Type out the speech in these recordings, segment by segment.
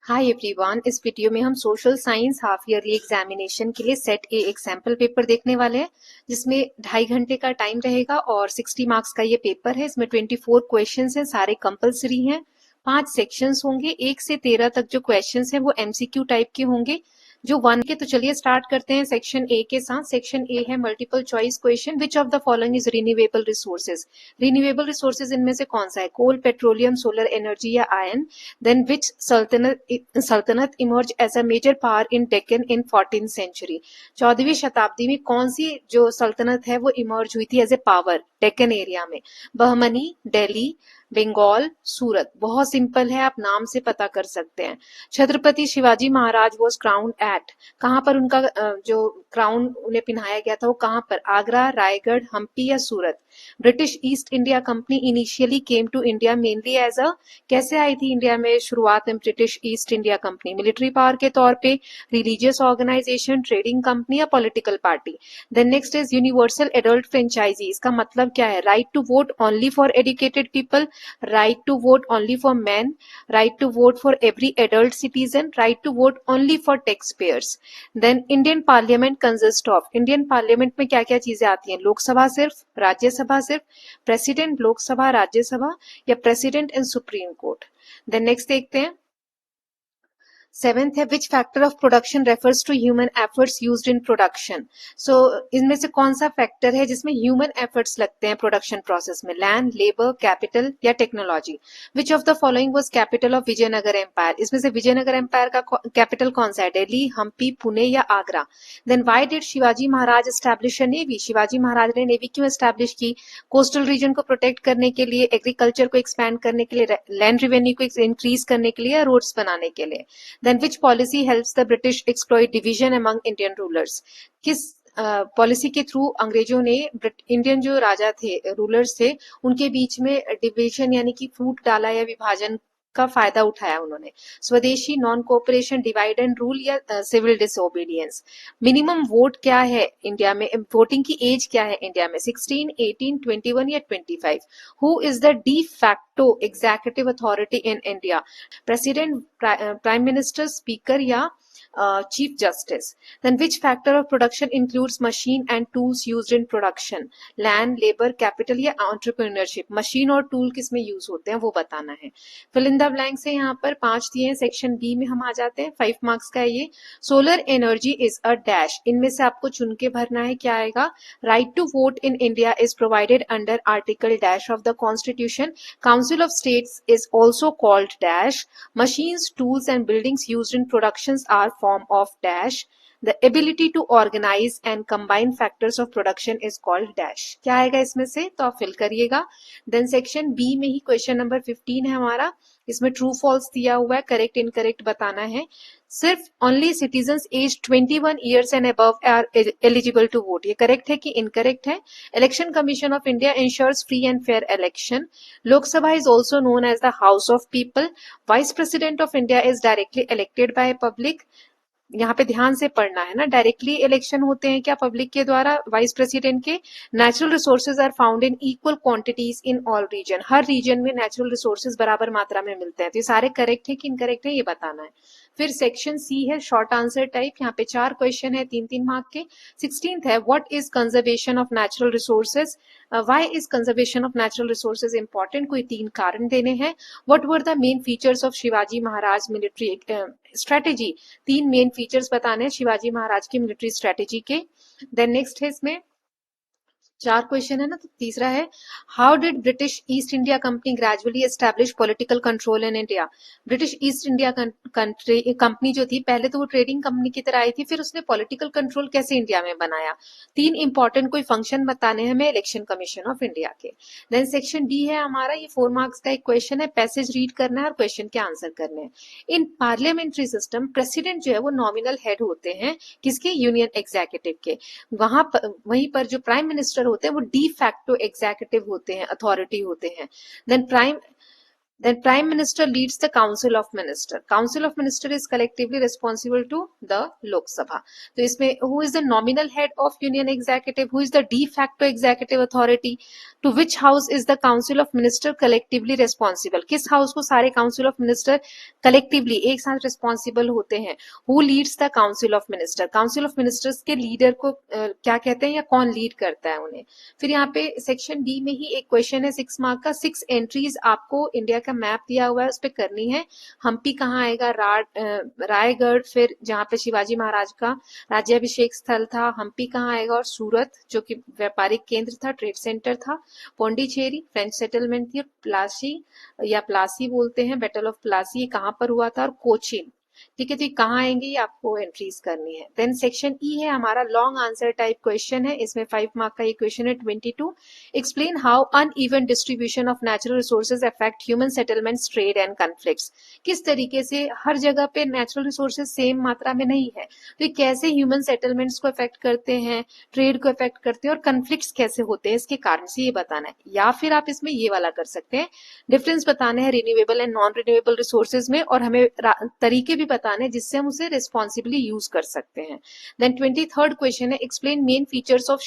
Hi everyone, इस video में हम social science half yearly examination के लिए सेट ए एक सैम्पल पेपर देखने वाले हैं जिसमें 2.5 घंटे का टाइम रहेगा और 60 मार्क्स का ये पेपर है। इसमें 24 क्वेश्चंस हैं, सारे कंपलसरी हैं। 5 सेक्शंस होंगे, 1 से 13 तक जो क्वेश्चंस हैं वो एमसीक्यू टाइप के होंगे। जो 1 के, तो चलिए स्टार्ट करते हैं सेक्शन ए के साथ। सेक्शन ए है multiple choice question. Which of the following is renewable resources? Renewable resources इनमें से कौन सा है? कोल, पेट्रोलियम, सोलर एनर्जी या ion? Then which sultanate emerged as a major power in Deccan in 14th century? 14वीं शताब्दी में कौन सी जो सल्तनत है वो इमर्ज हुई थी as a power Deccan area में? बहमनी, दिल्ली, बंगाल, सूरत। बहुत सिंपल है, आप नाम से पता कर सकते हैं। छत्रपति शिवाजी महाराज वॉज क्राउन्ड एट, कहाँ पर उनका जो क्राउन उन्हें पिन्हाया गया था वो कहाँ पर? आगरा, रायगढ़, हम्पी या Surat? British East India company initially came to India mainly as a, कैसे आई थी इंडिया में शुरुआत में British East India Company? Military power के तौर पे, रिलीजियस ऑर्गेनाइजेशन, ट्रेडिंग कंपनी या political party? Then next is universal adult franchise. इसका मतलब क्या है? Right to vote only for educated people, right to vote only for man, right to vote for every adult citizen, right to vote only for tax payers. Then Indian parliament consist of, Indian parliament में क्या क्या चीजें आती हैं? लोकसभा सिर्फ, राज्यसभा सिर्फ, president, Lok Sabha, Rajya Sabha या president and supreme court? Then next देखते हैं। 7th है which factor of production refers to human efforts used in production? So इनमें से कौन सा फैक्टर है जिसमें ह्यूमन एफर्ट्स लगते हैं प्रोडक्शन प्रोसेस में? लैंड, लेबर, कैपिटल या technology? Which of the following was capital of Vijayanagar empire? इसमें से विजयनगर एम्पायर का कैपिटल कौन सा है? दिल्ली, हम्पी, पुणे या Agra? Then why did Shivaji Maharaj establish a navy? Shivaji Maharaj ने नेवी क्यों एस्टैब्लिश की? कोस्टल रीजन को प्रोटेक्ट करने के लिए, एग्रीकल्चर को एक्सपैंड करने के लिए, लैंड रेवेन्यू को इंक्रीज करने के लिए या रोड्स बनाने के लिए? Then which policy helps the British exploit division among Indian rulers? किस पॉलिसी के थ्रू अंग्रेजों ने इंडियन जो राजा थे, रूलर्स थे, उनके बीच में डिवीजन यानी कि फूट डाला या विभाजन का फायदा उठाया उन्होंने? स्वदेशी, non cooperation, divide and rule या सिविल डिसोबीडियंस? मिनिमम वोट क्या है इंडिया में? वोटिंग की एज क्या है इंडिया में? 16, 18, 21 या 25? Who is the D facto executive authority in India? President, prime minister, speaker या chief justice? Then which factor of production includes machine and tools used in production? Land, labor, capital या entrepreneurship? Machine और tool किस में use होते हैं वो बताना है। फिल इन द ब्लैंक से यहाँ पर 5 दिए हैं। सेक्शन बी में हम आ जाते हैं, 5 मार्क्स का है ये। Solar energy is a dash, इनमें से आपको चुन के भरना है। क्या आएगा? Right to vote in India is provided under article dash of the constitution. Council of states is also called dash. Machines, tools and buildings used in productions are form of dash. The ability to organize and combine factors of production is called dash. क्या आएगा इसमें से? तो आप fill करिएगा। Then section B में ही question number 15 है हमारा। इसमें ट्रू फॉल्स दिया हुआ है, करेक्ट इनकरेक्ट बताना है। सिर्फ only citizens age 21 years and above are eligible to vote, ये करेक्ट है कि इनकरेक्ट है? Election commission of India ensures free and fair election. Lok Sabha is also known as the house of people. Vice president of India is directly elected by public. यहाँ पे ध्यान से पढ़ना है ना, डायरेक्टली इलेक्शन होते हैं क्या पब्लिक के द्वारा वाइस प्रेसिडेंट के? Natural resources are found in equal quantities in all region, हर रीजन में नेचुरल रिसोर्सेज बराबर मात्रा में मिलते हैं। तो ये सारे करेक्ट है कि इनकरेक्ट है ये बताना है। फिर सेक्शन सी है शॉर्ट आंसर टाइप, यहाँ पे 4 क्वेश्चन है, 3-3 मार्क के। 16th है what is conservation of natural resources? Why is conservation of natural resources important? कोई 3 कारण देने हैं। What were the main features of Shivaji Maharaj military strategy? 3 main features बताने हैं शिवाजी महाराज की मिलिट्री स्ट्रेटेजी के। देन नेक्स्ट है इसमें 4 क्वेश्चन है ना, तो तीसरा है how did British East India company gradually establish political control in India? British East India company जो थी पहले तो वो ट्रेडिंग कंपनी की तरह आई थी, फिर उसने पॉलिटिकल कंट्रोल कैसे इंडिया में बनाया? 3 इंपॉर्टेंट कोई फंक्शन बताने हैं हमें इलेक्शन कमीशन ऑफ इंडिया के। देन सेक्शन डी है हमारा, ये 4 मार्क्स का एक क्वेश्चन है, पैसेज रीड करना है और क्वेश्चन के आंसर करने हैं। इन पार्लियामेंट्री सिस्टम प्रेसिडेंट जो है वो नॉमिनल हेड होते हैं किसके? यूनियन एग्जीक्यूटिव के। वहीं पर जो प्राइम मिनिस्टर होते हैं वो डी फैक्टो एग्जीक्यूटिव होते हैं, अथॉरिटी होते हैं। Then Then Prime Minister leads the Council of Minister. Council of Minister is collectively responsible to the Lok Sabha. तो इसमें who is the nominal head of Union Executive, who is the de facto executive authority, to which house is the Council of Minister collectively responsible. किस house को सारे Council of Minister collectively एक साथ responsible होते हैं. Who leads the Council of Minister? Council of Ministers के leader को क्या कहते हैं या कौन lead करता है उन्हें. फिर यहाँ पे सेक्शन डी में ही एक क्वेश्चन है 6 मार्क का. 6 एंट्रीज आपको इंडिया का मैप दिया हुआ है उस पर करनी है. हम्पी कहाँ आएगा, रायगढ़, फिर जहाँ पे शिवाजी महाराज का राज्याभिषेक स्थल था, हम्पी कहाँ आएगा, और सूरत जो कि व्यापारिक केंद्र था, ट्रेड सेंटर था, पौंडीचेरी फ्रेंच सेटलमेंट थी, प्लासी या प्लासी बोलते हैं, बैटल ऑफ प्लासी कहाँ पर हुआ था, और कोचीन. ठीक है, तो ये कहाँ आएंगे ये आपको एंट्रीज करनी है. देन सेक्शन ई है हमारा लॉन्ग आंसर टाइप क्वेश्चन है. इसमें 5 मार्क का ये क्वेश्चन है 22. Explain how uneven distribution of natural resources affect human settlements, trade and conflicts. किस तरीके से हर जगह पे नेचुरल रिसोर्सेज सेम मात्रा में नहीं है, तो ये कैसे ह्यूमन सेटलमेंट्स को अफेक्ट करते हैं, ट्रेड को अफेक्ट करते हैं, और कन्फ्लिक्ट्स कैसे होते हैं इसके कारण से ये बताना है. या फिर आप इसमें ये वाला कर सकते हैं, डिफरेंस बताने हैं renewable and non renewable resources में, और हमें तरीके भी बताने हैं जिससे हम उसे रिस्पॉन्सिबली यूज कर सकते हैं. देन 23rd क्वेश्चन है explain main features of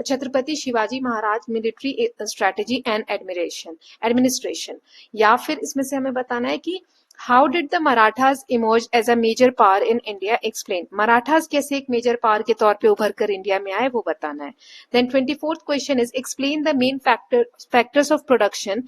Chhatrapati Shivaji Maharaj military strategy and administration. या फिर इसमें से हमें बताना है कि how did the Marathas emerge as a major power in India, explain. Marathas कैसे एक मेजर पावर के तौर पे उभर कर इंडिया में आए वो बताना है. Then 24th question is explain the main factors of production.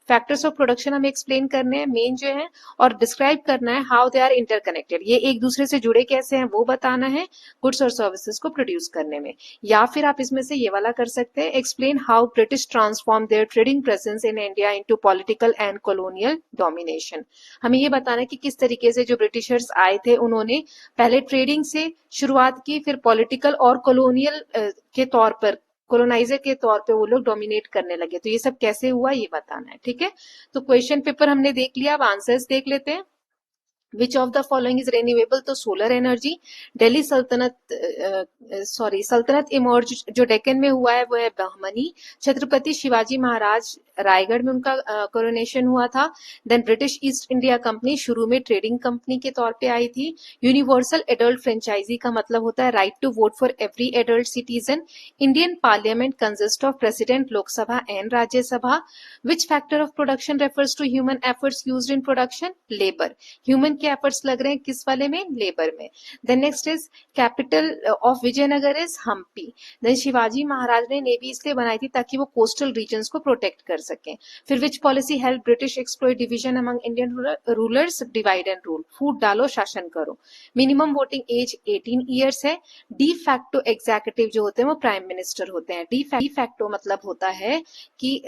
Factors of production हमें एक्सप्लेन करने हैं मेन जो है, और डिस्क्राइब करना है हाउ दे आर इंटरकनेक्टेड, ये एक दूसरे से जुड़े कैसे हैं वो बताना है गुड्स और सर्विसेज को प्रोड्यूस करने में. या फिर आप इसमें से ये वाला कर सकते हैं explain how British transform their trading presence in India into political and colonial domination. हमें ये बताना है कि किस तरीके से जो ब्रिटिशर्स आए थे उन्होंने पहले ट्रेडिंग से शुरुआत की, फिर पॉलिटिकल और कॉलोनियल के तौर पर, कोलोनाइजर के तौर पे वो लोग डोमिनेट करने लगे. तो ये सब कैसे हुआ ये बताना है. ठीक है, तो क्वेश्चन पेपर हमने देख लिया, अब आंसर्स देख लेते हैं. विच of the following is renewable, तो सोलर एनर्जी. दिल्ली सल्तनत इमर्ज जो डेक्कन में हुआ है वो है बहमनी. छत्रपति शिवाजी महाराज रायगढ़ में उनका कोरोनेशन हुआ था. Then British East India company शुरू में ट्रेडिंग कंपनी के तौर पे आई थी. यूनिवर्सल एडल्ट फ्रेंचाइजी का मतलब होता है right to vote for every adult citizen. Indian parliament consist of president, Lok Sabha and Rajya Sabha. Which factor of production refers to human efforts used in production, labour. Human के efforts लग रहे हैं किस वाले में, लेबर में. Then next is capital of Vijayanagar is Hampi. Then Shivaji Maharaj ने navy इसलिए बनाई थी ताकि वो कोस्टल रीजन्स को प्रोटेक्ट कर सकें. फिर which policy help British exploit division among Indian rulers, divide and rule. फूट डालो शासन करो. मिनिमम वोटिंग एज 18 ईयर्स है. डी फैक्टो एग्जीक्यूटिव जो होते हैं वो प्राइम मिनिस्टर होते हैं. डी फैक्टो मतलब होता है कि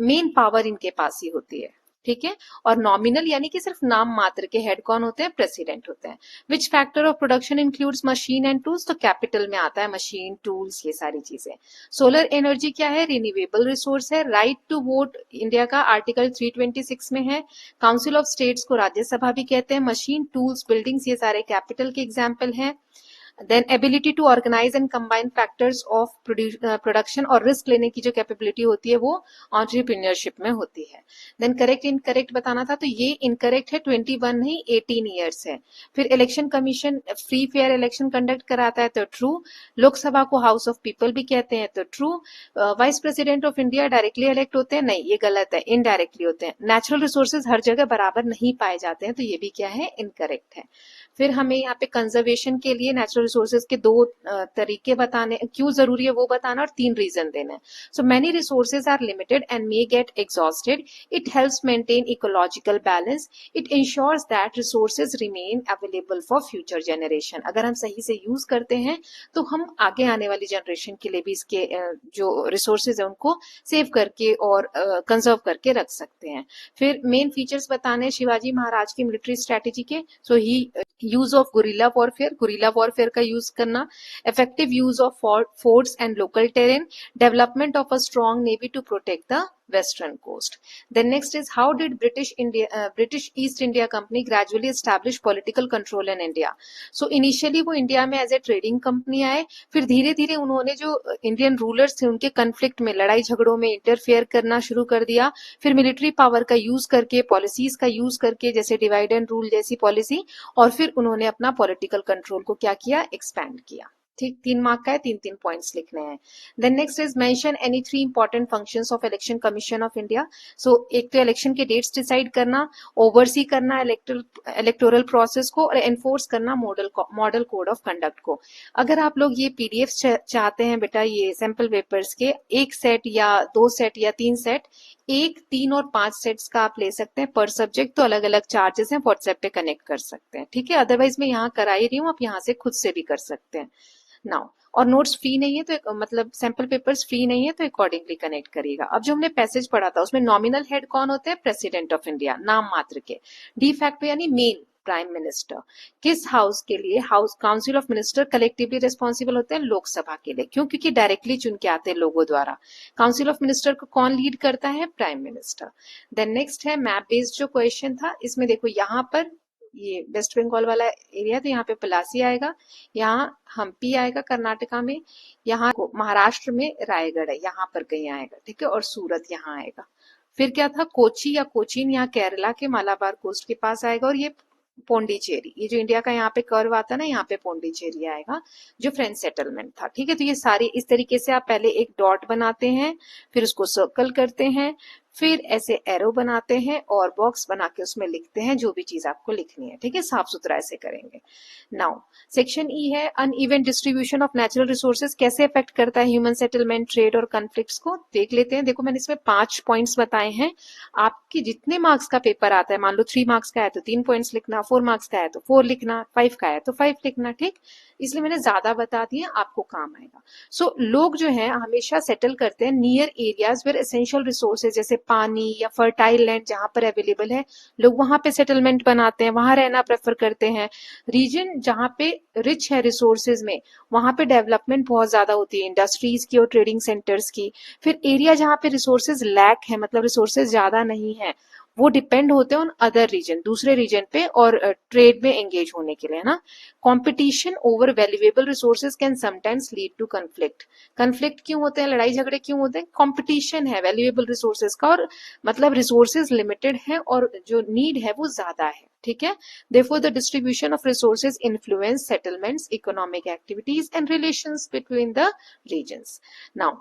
मेन पावर इनके पास ही होती है. ठीक है, और नॉमिनल यानी कि सिर्फ नाम मात्र के हेड कौन होते हैं, प्रेसिडेंट होते हैं. विच factor of production includes machine and tools, तो कैपिटल में आता है मशीन, टूल्स, ये सारी चीजें. सोलर एनर्जी क्या है, रिन्यूएबल रिसोर्स है. राइट टू वोट इंडिया का आर्टिकल 326 में है. काउंसिल ऑफ स्टेट्स को राज्यसभा भी कहते हैं. मशीन, टूल्स, बिल्डिंग्स, ये सारे कैपिटल के एग्जाम्पल हैं. Then ability to organise and combine factors of production, और रिस्क लेने की जो कैपेबिलिटी होती है वो एंटरप्रेन्योरशिप में होती है. देन करेक्ट इनकरेक्ट बताना था, तो ये इनकरेक्ट है, 21 नहीं 18 ईयर्स है. फिर election commission free fair election conduct कराता है, तो ट्रू. लोकसभा को हाउस ऑफ पीपल भी कहते हैं, तो true. Vice president of India directly elect होते हैं, नहीं ये गलत है, इनडायरेक्टली होते हैं. नेचुरल रिसोर्सेज हर जगह बराबर नहीं पाए जाते हैं, तो ये भी क्या है, इनकरेक्ट है. फिर हमें यहाँ पे कंजर्वेशन के लिए नेचुरल रिसोर्सेज के 2 तरीके बताने, क्यों जरूरी है वो बताना, और 3 रीजन देना है. So many resources are limited and may get exhausted. It helps maintain ecological balance. It ensures that resources remain available for future generation. अगर हम सही से यूज करते हैं तो हम आगे आने वाली जनरेशन के लिए भी इसके जो रिसोर्सेज है उनको सेव करके और कंजर्व करके रख सकते हैं. फिर मेन फीचर्स बताने शिवाजी महाराज की मिलिट्री स्ट्रेटेजी के. सो ही यूज ऑफ गुरिल्ला वॉरफेयर का यूज करना, effective use of forts and local terrain, development of a strong navy to protect the western coast. Then next is how did British East India Company gradually establish political control in India? So initially वो India में as ए trading company आए, फिर धीरे धीरे उन्होंने जो Indian rulers थे उनके कन्फ्लिक्ट में, लड़ाई झगड़ों में इंटरफेयर करना शुरू कर दिया, फिर मिलिट्री पावर का यूज करके, पॉलिसीज का यूज करके, जैसे डिवाइड एंड रूल जैसी पॉलिसी, और फिर उन्होंने अपना पॉलिटिकल कंट्रोल को क्या किया, एक्सपैंड किया। ठीक, 3 मार्क का है, 3 पॉइंट्स लिखने हैं। Then next is mention any 3 important functions of election commission of India. So एक तो इलेक्शन के डेट्स डिसाइड करना, ओवरसी करना इलेक्टोरल प्रोसेस को, और एनफोर्स करना मॉडल कोड ऑफ कंडक्ट को। अगर आप लोग ये पीडीएफ चाहते हैं बेटा, ये सैंपल पेपर्स के 1 सेट या 2 सेट या 3 सेट, 1, 3 और 5 सेट्स का आप ले सकते हैं पर सब्जेक्ट, तो अलग अलग चार्जेस हैं, व्हाट्सएप पे कनेक्ट कर सकते हैं। ठीक है, अदरवाइज मैं यहाँ करा ही रही हूँ, आप यहाँ से खुद से भी कर सकते हैं नाउ। और नोट्स फ्री नहीं है, तो मतलब सैंपल पेपर्स फ्री नहीं है, तो अकॉर्डिंगली कनेक्ट करिएगा। अब जो हमने पैसेज पढ़ा था उसमें नॉमिनल हेड कौन होते हैं, प्रेसिडेंट ऑफ इंडिया, नाम मात्र के। डी फैक्टो यानी मेन प्राइम मिनिस्टर। किस हाउस के लिए, house council of minister collectively responsible होते हैं, लोकसभा के लिए। क्यों? क्योंकि डायरेक्टली चुन के आते हैं लोगों द्वारा। काउंसिल ऑफ मिनिस्टर को कौन लीड करता है, प्राइम मिनिस्टर। देन नेक्स्ट है मैप बेस्ड जो क्वेश्चन था, इसमें देखो यहाँ पर ये वेस्ट बंगाल वाला एरिया, तो यहाँ पे पलासी आएगा, यहाँ हम्पी आएगा कर्नाटका में, यहाँ महाराष्ट्र में रायगढ़ है, यहाँ पर कहीं आएगा। ठीक है, और सूरत यहाँ आएगा। फिर क्या था, कोची या कोचीन यहाँ केरला के मालाबार कोस्ट के पास आएगा, और ये पोंडिचेरी, ये जो इंडिया का यहाँ पे कर्व आता है ना, यहाँ पे पोंडिचेरी आएगा जो फ्रेंच सेटलमेंट था। ठीक है, तो ये सारी इस तरीके से आप पहले एक डॉट बनाते हैं, फिर उसको सर्कल करते हैं, फिर ऐसे एरो बनाते हैं और बॉक्स बना के उसमें लिखते हैं जो भी चीज आपको लिखनी है। ठीक है, साफ सुथरा ऐसे करेंगे। नाउ सेक्शन ई है uneven distribution of natural resources कैसे अफेक्ट करता है ह्यूमन सेटलमेंट, ट्रेड और कॉन्फ्लिक्ट्स को, देख लेते हैं। देखो मैंने इसमें 5 पॉइंट्स बताए हैं। आपके जितने मार्क्स का पेपर आता है, मान लो 3 मार्क्स का है तो 3 पॉइंट्स लिखना, 4 मार्क्स का है तो 4 लिखना, 5 का है तो 5 लिखना। ठीक, इसलिए मैंने ज्यादा बता दिया, आपको काम आएगा। सो लोग जो है हमेशा सेटल करते हैं near areas where essential resources, जैसे पानी या फर्टाइल लैंड जहां पर अवेलेबल है, लोग वहां पे सेटलमेंट बनाते हैं, वहां रहना प्रेफर करते हैं। रीजन जहां पे रिच है रिसोर्सेज में, वहां पे डेवलपमेंट बहुत ज्यादा होती है, इंडस्ट्रीज की और ट्रेडिंग सेंटर्स की। फिर एरिया जहां पे रिसोर्सेज लैक है, मतलब रिसोर्सेज ज्यादा नहीं है, वो डिपेंड होते हैं ऑन अदर रीजन, दूसरे रीजन पे, और ट्रेड में एंगेज होने के लिए ना। Competition over valuable resources can sometimes lead to conflict. Conflict क्यों होते हैं, लड़ाई झगड़े क्यों होते हैं, कंपटीशन है वैल्यूएबल रिसोर्सेज का, और मतलब रिसोर्सेज लिमिटेड है और जो नीड है वो ज्यादा है। ठीक है, therefore the distribution of resources influence settlements, economic activities and relations between the regions. Now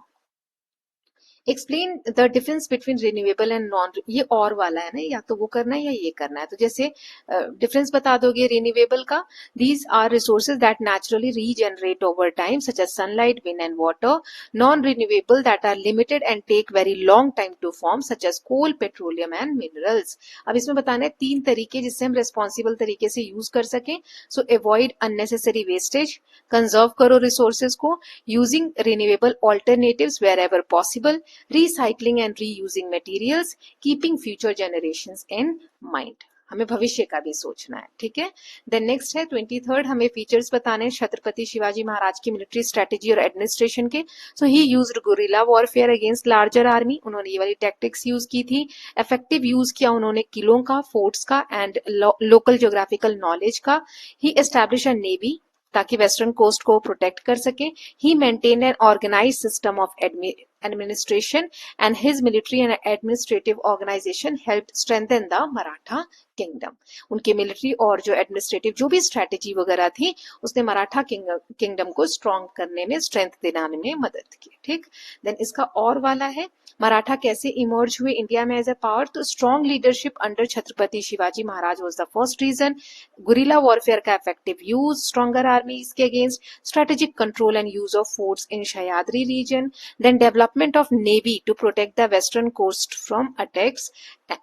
explain the difference between renewable and non, ये और वाला है ना, या तो वो करना है या ये करना है। तो जैसे डिफरेंस बता दोगे रिन्यूएबल का, these are resources that naturally regenerate over time such as sunlight, wind and water. Non renewable that are limited and take very long time to form such as coal, petroleum and minerals. अब इसमें बताना है 3 तरीके जिससे हम responsible तरीके से use कर सकें। So avoid unnecessary wastage, conserve करो रिसोर्सेज को, using renewable alternatives wherever possible, recycling and reusing materials, keeping future generations in mind। हमें भविष्य का भी सोचना है। ठीक है, देन नेक्स्ट है 23rd, हमें फीचर्स बताने हैं छत्रपति शिवाजी महाराज की मिलिट्री स्ट्रेटेजी और एडमिनिस्ट्रेशन के। So he used guerrilla warfare against larger army, उन्होंने ये वाली टैक्टिक्स यूज की थी। इफेक्टिव यूज किया उन्होंने किलों का, फोर्ट्स का एंड लोकल ज्योग्राफिकल नॉलेज का। ही एस्टैब्लिश अ नेवी ताकि वेस्टर्न कोस्ट को प्रोटेक्ट कर सके। He maintain an organize system of administration and his military and administrative organization helped strengthen the Maratha kingdom। उनके मिलिट्री और जो administrative जो भी स्ट्रेटेजी वगैरह थी उसने मराठा किंगडम को स्ट्रॉन्ग करने में, स्ट्रेंथ दिलाने में मदद की। ठीक, देन इसका और वाला है मराठा कैसे इमर्ज हुए इंडिया में एज ए पावर। तो strong leadership under Chhatrapati Shivaji Maharaj was the first reason. Guerrilla warfare का इफेक्टिव यूज, स्ट्रॉन्गर आर्मीज के against, strategic control and use of forts in Sahyadri region, then development of navy to protect the western coast from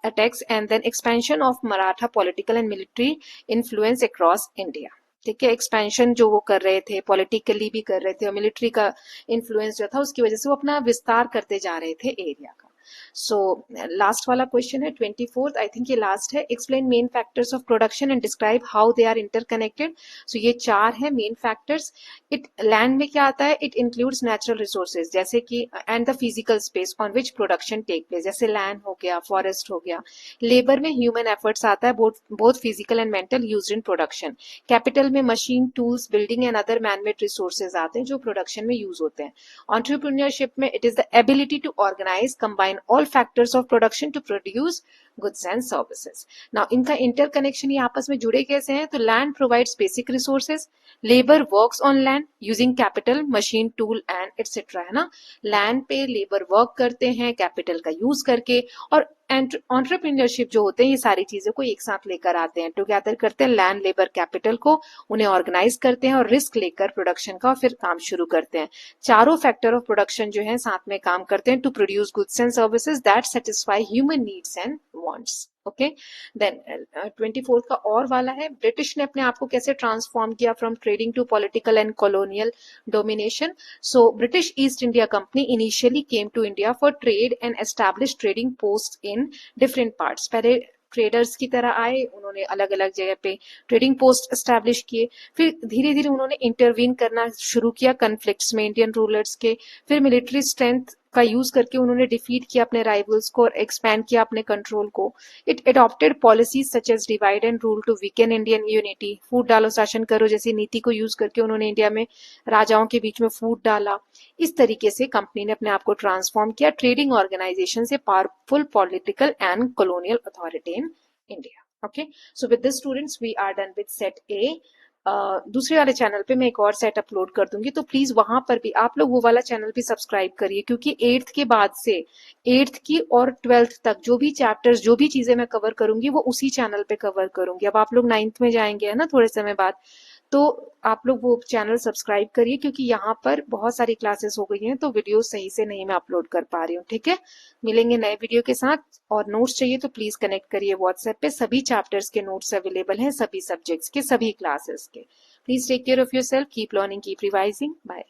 attacks and then expansion of Maratha political and military influence across India। ठीक है, expansion जो वो कर रहे थे, politically भी कर रहे थे और मिलिट्री का इन्फ्लुएंस जो था उसकी वजह से वो अपना विस्तार करते जा रहे थे एरिया का। सो लास्ट वाला क्वेश्चन है 24th, आई थिंक ये लास्ट है। Explain main factors of production and describe how they are interconnected. So ये चार है मेन फैक्टर्स। इट लैंड में क्या आता है, इट इंक्लूड्स नेचुरल रिसोर्सेज जैसे कि and the physical space on which production take place, जैसे लैंड हो गया, फॉरेस्ट हो गया। लेबर में ह्यूमन एफर्ट्स आता है, both physical and mental used in production. Capital में machine, tools, building and other manmade resources आते हैं जो प्रोडक्शन में यूज होते हैं। एंटरप्रेन्योरशिप में it is the ability to organise, combine all factors of production to produce goods and services. Now इनका interconnection ये आपस में जुड़े कैसे हैं, तो land provides basic resources, labour works on land using capital, machine, tool and etcetera, है ना। लैंड पे लेबर वर्क करते हैं कैपिटल का यूज करके, और एंटरप्रेन्योरशिप जो होते हैं ये सारी चीजों को एक साथ लेकर आते हैं, टुगेदर करते हैं लैंड, लेबर, कैपिटल को, उन्हें ऑर्गेनाइज करते हैं और रिस्क लेकर प्रोडक्शन का फिर काम शुरू करते हैं। चारों फैक्टर ऑफ प्रोडक्शन जो है साथ में काम करते हैं to produce goods and services that satisfy human needs and wants. Okay, then 24th का और वाला है, ब्रिटिश ने अपने आप को कैसे ट्रांसफॉर्म किया from trading to political and colonial domination. So British East India company initially came to India for trade and establish trading post in different parts. पहले ट्रेडर्स की तरह आए, उन्होंने अलग अलग जगह पे ट्रेडिंग पोस्ट एस्टैब्लिश किए, फिर धीरे धीरे उन्होंने इंटरवीन करना शुरू किया कन्फ्लिक्ट्स में इंडियन रूलर्स के, फिर मिलिट्री स्ट्रेंथ का यूज करके उन्होंने डिफीट किया अपने राइवल्स को और एक्सपैंड किया अपने कंट्रोल को। It adopted policies such as divide and rule to weaken Indian unity, फूट डालो शासन करो जैसी नीति को यूज करके उन्होंने इंडिया में राजाओं के बीच में फूट डाला। इस तरीके से कंपनी ने अपने आप को ट्रांसफॉर्म किया ट्रेडिंग ऑर्गेनाइजेशन से powerful political and colonial authority in India. Okay, so with this students we are done with set A. दूसरे वाले चैनल पे मैं एक और सेट अपलोड कर दूंगी, तो प्लीज वहां पर भी आप लोग वो वाला चैनल भी सब्सक्राइब करिए, क्योंकि 8th के बाद से 8th की और 12th तक जो भी चैप्टर्स, जो भी चीजें मैं कवर करूंगी वो उसी चैनल पे कवर करूंगी। अब आप लोग 9th में जाएंगे है ना थोड़े समय बाद, तो आप लोग वो चैनल सब्सक्राइब करिए, क्योंकि यहाँ पर बहुत सारी क्लासेस हो गई हैं तो वीडियो सही से नहीं मैं अपलोड कर पा रही हूँ। ठीक है, मिलेंगे नए वीडियो के साथ, और नोट्स चाहिए तो प्लीज कनेक्ट करिए व्हाट्सएप पे, सभी चैप्टर्स के नोट्स अवेलेबल हैं, सभी सब्जेक्ट्स के, सभी क्लासेस के। Please take care of yourself, keep learning, keep revising, bye.